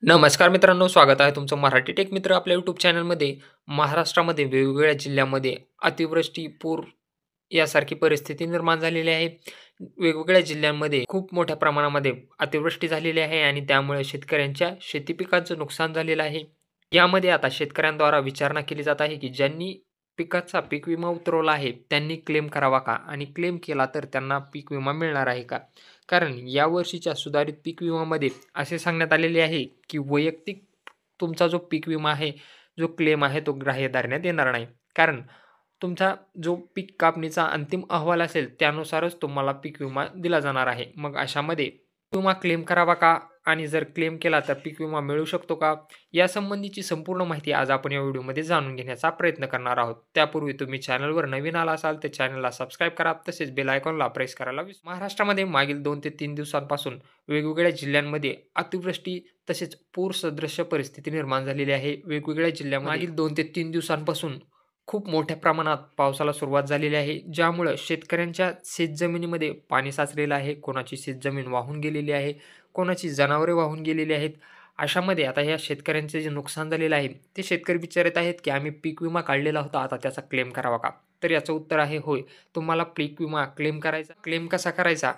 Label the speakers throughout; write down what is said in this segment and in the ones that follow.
Speaker 1: नमस्कार मित्रांनो, स्वागत आहे तुमचं मराठी टेक मित्र आपल्या यूट्यूब चॅनलमध्ये. महाराष्ट्रामध्ये वेगवेगळ्या जिल्ह्यांमध्ये अतिवृष्टी, पूर यासारखी परिस्थिती निर्माण झालेली आहे. वेगवेगळ्या जिल्ह्यांमध्ये खूप मोठ्या प्रमाणामध्ये अतिवृष्टी झालेली आहे आणि त्यामुळे शेतकऱ्यांच्या शेती पिकांचं नुकसान झालेलं आहे. यामध्ये आता शेतकऱ्यांद्वारा विचारणा केली जात आहे, की ज्यांनी पिकाचा पीक विमा उतरवला आहे, त्यांनी क्लेम करावा का? आणि क्लेम केला तर त्यांना पीक विमा मिळणार आहे का? कारण यावर्षीच्या सुधारित पीक विम्यामध्ये असे सांगण्यात आलेले आहे, की वैयक्तिक तुमचा जो पीक विमा आहे, जो क्लेम आहे, तो ग्राह्य धरण्यात येणार नाही. कारण तुमचा जो पीक कापणीचा अंतिम अहवाल असेल, त्यानुसारच तुम्हाला पीक विमा दिला जाणार आहे. मग अशामध्ये विमा क्लेम करावा का? आणि जर क्लेम केला तर पीक विमा मिळू शकतो का? यासंबंधीची संपूर्ण माहिती आज आपण या व्हिडिओमध्ये जाणून घेण्याचा प्रयत्न करणार आहोत. त्यापूर्वी तुम्ही चॅनलवर नवीन आला असाल तर चॅनलला सबस्क्राईब करा, तसेच बेल आयकॉनला प्रेस करायला महाराष्ट्रामध्ये मागील 2 ते 3 दिवसांपासून वेगवेगळ्या जिल्ह्यांमध्ये अतिवृष्टी तसेच पूर सदृश्य परिस्थिती निर्माण झालेली आहे. वेगवेगळ्या जिल्ह्यामध्ये मागील 2 ते 3 दिवसांपासून खूप मोठ्या प्रमाणात पावसाला सुरुवात झालेली आहे, ज्यामुळं शेतकऱ्यांच्या शेतजमिनीमध्ये पाणी साचलेलं आहे. कोणाची शेतजमीन वाहून गेलेली आहे, कोणाची जनावरे वाहून गेलेली आहेत. अशामध्ये आता या शेतकऱ्यांचे जे नुकसान झालेलं आहे, ते शेतकरी विचारत आहेत, की आम्ही पीक विमा काढलेला होता, आता त्याचा क्लेम करावा का? तर याचं उत्तर आहे होय. तुम्हाला पीक विमा क्लेम करायचा. क्लेम कसा करायचा?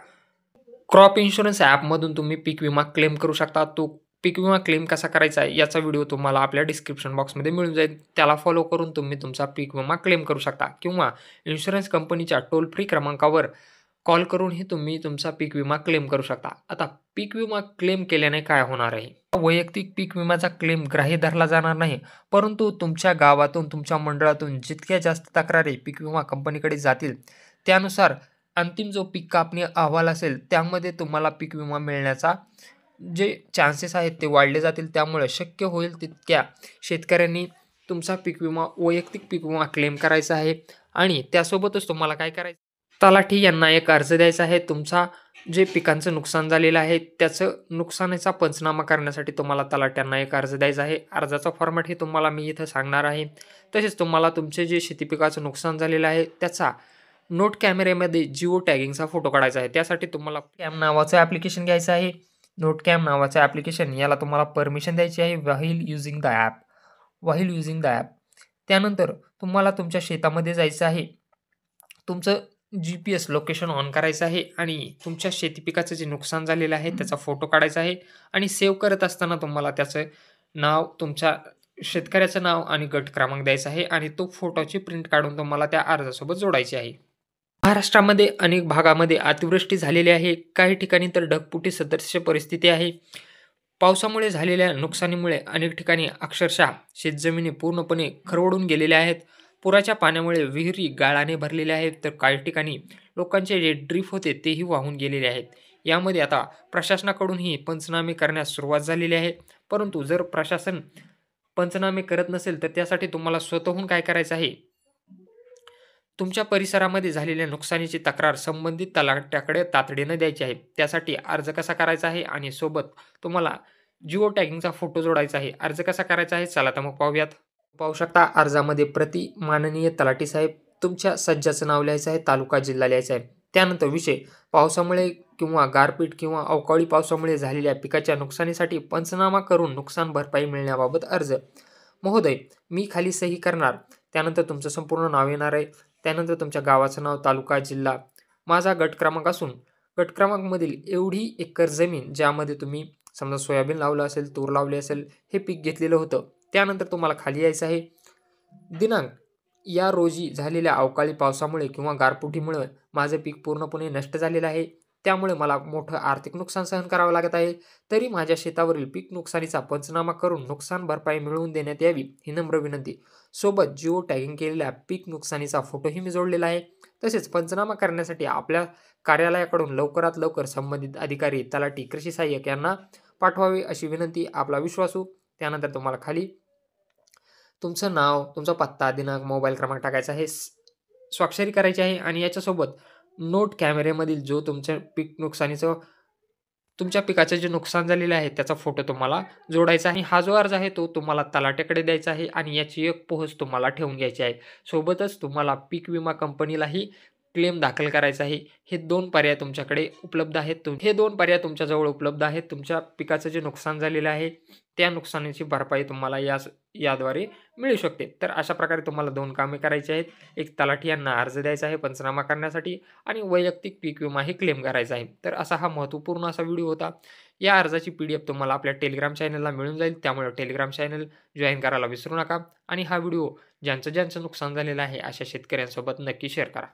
Speaker 1: क्रॉप इन्शुरन्स ॲपमधून तुम्ही पीक विमा क्लेम करू शकता. तो पीक विमा क्लेम कसा करायचा आहे याचा व्हिडिओ तुम्हाला आपल्या डिस्क्रिप्शन बॉक्समध्ये मिळून जाईल. त्याला फॉलो करून तुम्ही तुमचा पीक विमा क्लेम करू शकता किंवा इन्शुरन्स कंपनीच्या टोल फ्री क्रमांकावर कॉल करूनही तुम्ही तुमचा पीक विमा क्लेम करू शकता. आता पीक विमा क्लेम केल्याने काय होणार आहे? वैयक्तिक पीक विम्याचा क्लेम ग्राह्य धरला जाणार नाही, परंतु तुमच्या गावातून, तुमच्या मंडळातून जितक्या जास्त तक्रारी पीक विमा कंपनीकडे जातील, त्यानुसार अंतिम जो पीक कापणी अहवाल असेल, त्यामध्ये तुम्हाला पीक विमा मिळण्याचा जे चान्सेस आहेत ते वाढले जातील. त्यामुळे शक्य होईल तितक्या शेतकऱ्यांनी तुमचा पीक विमा, वैयक्तिक पीक विमा क्लेम करायचा आहे आणि त्यासोबतच तुम्हाला काय करायचं? तलाठी यांना एक अर्ज द्यायचा आहे. तुमचा जे पिकांचं नुकसान झालेलं आहे, त्याचं नुकसानीचा पंचनामा करण्यासाठी तुम्हाला तलाट्यांना एक अर्ज द्यायचा आहे. अर्जाचा फॉर्मॅट हे तुम्हाला मी इथं सांगणार आहे. तसेच तुम्हाला तुमचे जे शेती पिकाचं नुकसान झालेलं आहे, त्याचा नोट कॅमेऱ्यामध्ये जिओ टॅगिंगचा फोटो काढायचा आहे. त्यासाठी तुम्हाला कॅम नावाचं ॲप्लिकेशन घ्यायचं आहे. नोट कॅम नावाचं ॲप्लिकेशन याला तुम्हाला परमिशन द्यायची आहे while using the app. While using the app. त्यानंतर तुम्हाला तुमच्या शेतामध्ये जायचं आहे. तुमचं GPS लोकेशन ऑन करायचं आहे आणि तुमच्या शेती पिकाचं जे नुकसान झालेलं आहे त्याचा फोटो काढायचा आहे आणि सेव्ह करत असताना तुम्हाला त्याचं नाव, तुमच्या शेतकऱ्याचं नाव आणि गट क्रमांक द्यायचा आहे आणि तो फोटोची प्रिंट काढून तुम्हाला त्या अर्जासोबत जोडायची आहे. महाराष्ट्रामध्ये अनेक भागामध्ये अतिवृष्टी झालेली आहे. काही ठिकाणी तर ढगफुटी सदृश्य परिस्थिती आहे. पावसामुळे झालेल्या नुकसानीमुळे अनेक ठिकाणी अक्षरशः शेतजमिनी पूर्णपणे खरवडून गेलेल्या आहेत. पुराच्या पाण्यामुळे विहिरी गाळाने भरलेल्या आहेत, तर काही ठिकाणी लोकांचे जे ड्रीप होते तेही वाहून गेलेले आहेत. यामध्ये आता प्रशासनाकडूनही पंचनामे करण्यास सुरुवात झालेली आहे. परंतु जर प्रशासन पंचनामे करत नसेल, तर त्यासाठी तुम्हाला स्वतःहून काय करायचं आहे? तुमच्या परिसरामध्ये झालेल्या नुकसानीची तक्रार संबंधित तलाट्याकडे तातडीनं द्यायची आहे. त्यासाठी अर्ज कसा करायचा आहे आणि सोबत तुम्हाला जिओ टॅगिंगचा फोटो जोडायचा आहे. अर्ज कसा करायचा आहे? चला तर मग पाहूयात. पाहू शकता अर्जामध्ये प्रति माननीय तलाठी साहेब तुमच्या सज्जाचं नाव लिहायचं आहे, तालुका, जिल्हा लिहायचा आहे. त्यानंतर विषय पावसामुळे किंवा गारपीट किंवा अवकाळी पावसामुळे झालेल्या पिकाच्या नुकसानीसाठी पंचनामा करून नुकसान भरपाई मिळण्याबाबत अर्ज. महोदय, मी खाली सही करणार. त्यानंतर तुमचं संपूर्ण नाव येणार आहे. त्यानंतर तुमच्या गावाचं नाव, तालुका, जिल्हा, माझा गट क्रमांक असून गट क्रमांकमधील एवढी एकर जमीन ज्यामध्ये तुम्ही समजा सोयाबीन लावलं असेल, तूर लावली असेल, हे पीक घेतलेलं होतं. त्यानंतर तुम्हाला खाली यायचं आहे. दिनांक या रोजी झालेल्या अवकाळी पावसामुळे किंवा गारपिटीमुळे माझं पीक पूर्णपणे नष्ट झालेलं आहे. त्यामुळे मला मोठं आर्थिक नुकसान सहन करावं लागत आहे. तरी माझ्या शेतावरील पीक नुकसानीचा पंचनामा करून नुकसान भरपाई मिळवून देण्यात यावी, ही नम्र विनंती. सोबत जिओ टॅगिंग केलेल्या पीक नुकसानीचा फोटोही मी जोडलेला आहे. तसेच पंचनामा करण्यासाठी आपल्या कार्यालयाकडून लवकरात लवकर संबंधित अधिकारी, तलाठी, कृषी सहाय्यक यांना पाठवावे अशी विनंती. आपला विश्वासू. त्यानंतर तुम्हाला खाली तुमचं नाव, तुमचा पत्ता, दिनांक, मोबाईल क्रमांक टाकायचा आहे. स्वाक्षरी करायची आहे आणि याच्यासोबत नोट कॅमेऱ्यामधील जो तुमच्या पीक नुकसानीचं, तुमच्या पिकाचं जे नुकसान झालेलं आहे त्याचा फोटो तुम्हाला जोडायचा आहे. हा जो अर्ज आहे तो तुम्हाला तलाट्याकडे द्यायचा आहे आणि याची एक पोहोच तुम्हाला ठेवून घ्यायची आहे. सोबतच तुम्हाला पीक विमा कंपनीलाही क्लेम दाखल करायचा आहे. हे 2 पर्याय तुमच्याकडे उपलब्ध आहेत. हे 2 पर्याय तुमच्याजवळ उपलब्ध आहेत. तुमच्या पिकाचं जे नुकसान झालेलं आहे त्या नुकसानीची भरपाई तुम्हाला याद्वारे मिळू शकते. तर अशा प्रकारे तुम्हाला 2 कामे करायची आहेत. एक तलाठी यांना अर्ज द्यायचा आहे पंचनामा करण्यासाठी आणि वैयक्तिक पीक विमाही क्लेम करायचा आहे. तर असा हा महत्त्वपूर्ण असा व्हिडिओ होता. या अर्जाची PDF तुम्हाला आपल्या टेलिग्राम चॅनलला मिळून जाईल. त्यामुळे टेलिग्राम चॅनल जॉइन करायला विसरू नका आणि हा व्हिडिओ ज्यांचं नुकसान झालेलं आहे अशा शेतकऱ्यांसोबत नक्की शेअर करा.